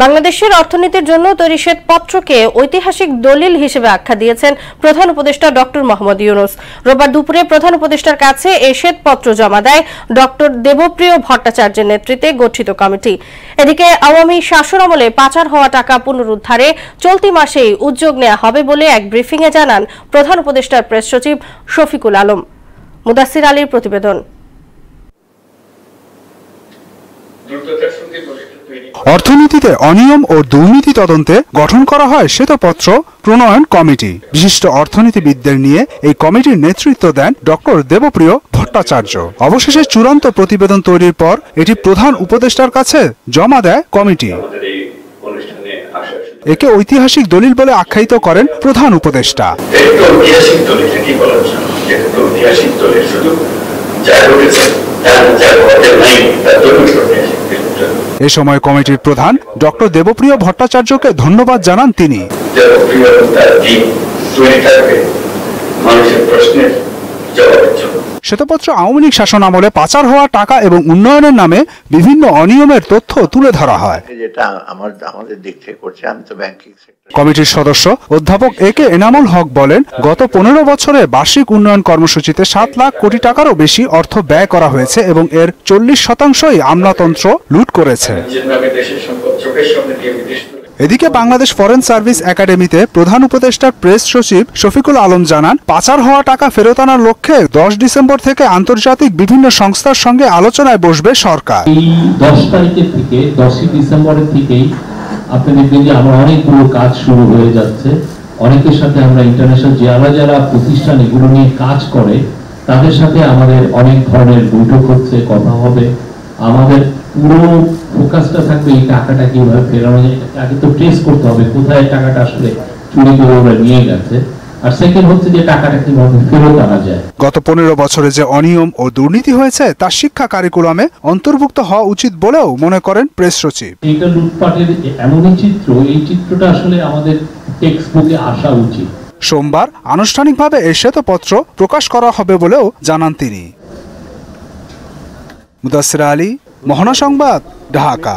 বাংলাদেশের অর্থনীতির জন্য তৈরি শ্বেতপত্রকে ঐতিহাসিক দলিল হিসেবে আখ্যা দিয়েছেন প্রধান উপদেষ্টা ডক্টর মোহাম্মদ ইউনূস। রোববার দুপুরে প্রধান উপদেষ্টার কাছে এই শ্বেতপত্র জমা দেয় ডক্টর দেবপ্রিয় ভট্টাচার্যের নেতৃত্বে গঠিত কমিটি। এদিকে আওয়ামী শাসনামলে পাচার হওয়া টাকা পুনরুদ্ধারে চলতি মাসেই উদ্যোগ নেওয়া হবে বলে এক ব্রিফিংয়ে জানান প্রধান উপদেষ্টার প্রেস সচিব শফিকুল আলম। মুদাসসির আলীর প্রতিবেদন। অর্থনীতিতে অনিয়ম ও দুর্নীতি তদন্তে গঠন করা হয় শ্বেতপত্র প্রণয়ন কমিটি। বিশিষ্ট অর্থনীতিবিদদের নিয়ে এই কমিটির নেতৃত্ব দেন ডক্টর দেবপ্রিয় ভট্টাচার্য। অবশেষে চূড়ান্ত প্রতিবেদন তৈরির পর এটি প্রধান উপদেষ্টার কাছে জমা দেয় কমিটি। একে ঐতিহাসিক দলিল বলে আখ্যায়িত করেন প্রধান উপদেষ্টা। এ সময় কমিটির প্রধান ডক্টর দেবপ্রিয় ভট্টাচার্যকে ধন্যবাদ জানান তিনি। শ্বেতপত্র আওয়ামী লীগ শাসন আমলে পাচার হওয়া টাকা এবং উন্নয়নের নামে বিভিন্ন অনিয়মের তথ্য তুলে ধরা হয়। কমিটির সদস্য অধ্যাপক এ কে এনামুল হক বলেন, গত 15 বছরে বার্ষিক উন্নয়ন কর্মসূচিতে 7 লাখ কোটি টাকারও বেশি অর্থ ব্যয় করা হয়েছে এবং এর 40% আমলাতন্ত্র লুট করেছে। এদিকে বাংলাদেশ ফরেন সার্ভিস একাডেমিতে প্রধান উপদেষ্টার প্রেস সচিব শফিকুল আলম জানান, পাচার হওয়া টাকা ফেরত আনার লক্ষ্যে 10 ডিসেম্বর থেকে আন্তর্জাতিক বিভিন্ন সংস্থার সঙ্গে আলোচনায় বসবে সরকার। এই 10 তারিখের থেকে 10 ডিসেম্বরের থেকেই আপনি দেখবেন যে আমার অনেকগুলো কাজ শুরু হয়ে যাচ্ছে। অনেকের সাথে আমরা ইন্টারন্যাশনাল যারা প্রতিষ্ঠান এগুলো নিয়ে কাজ করে তাদের সাথে আমাদের অনেক ধরনের বৈঠক হচ্ছে, কথা হবে। আমাদের পুরো ফোকাসটা থাকবে এই টাকাটা কিভাবে ফেরানো যায়। আগে তো ট্রেস করতে হবে কোথায় টাকাটা আসলে চুরি করে ওরা নিয়ে গেছে, আর সেকেন্ড হচ্ছে যে টাকাটা কিভাবে ফেরত আনা যায়। গত 15 বছরে যে অনিয়ম ও দুর্নীতি হয়েছে তা শিক্ষা কারিকুলামে অন্তর্ভুক্ত হওয়া উচিত বলেও মনে করেন প্রেস সচিব। এটা লুটপাটের এমনই চিত্র, এই চিত্রটা আসলে আমাদের টেক্সট বুকে আসা উচিত। সোমবার আনুষ্ঠানিকভাবে এই শ্বেতপত্র প্রকাশ করা হবে বলেও জানান তিনি। মুদাসসির আলী, মোহনা সংবাদ, ঢাকা।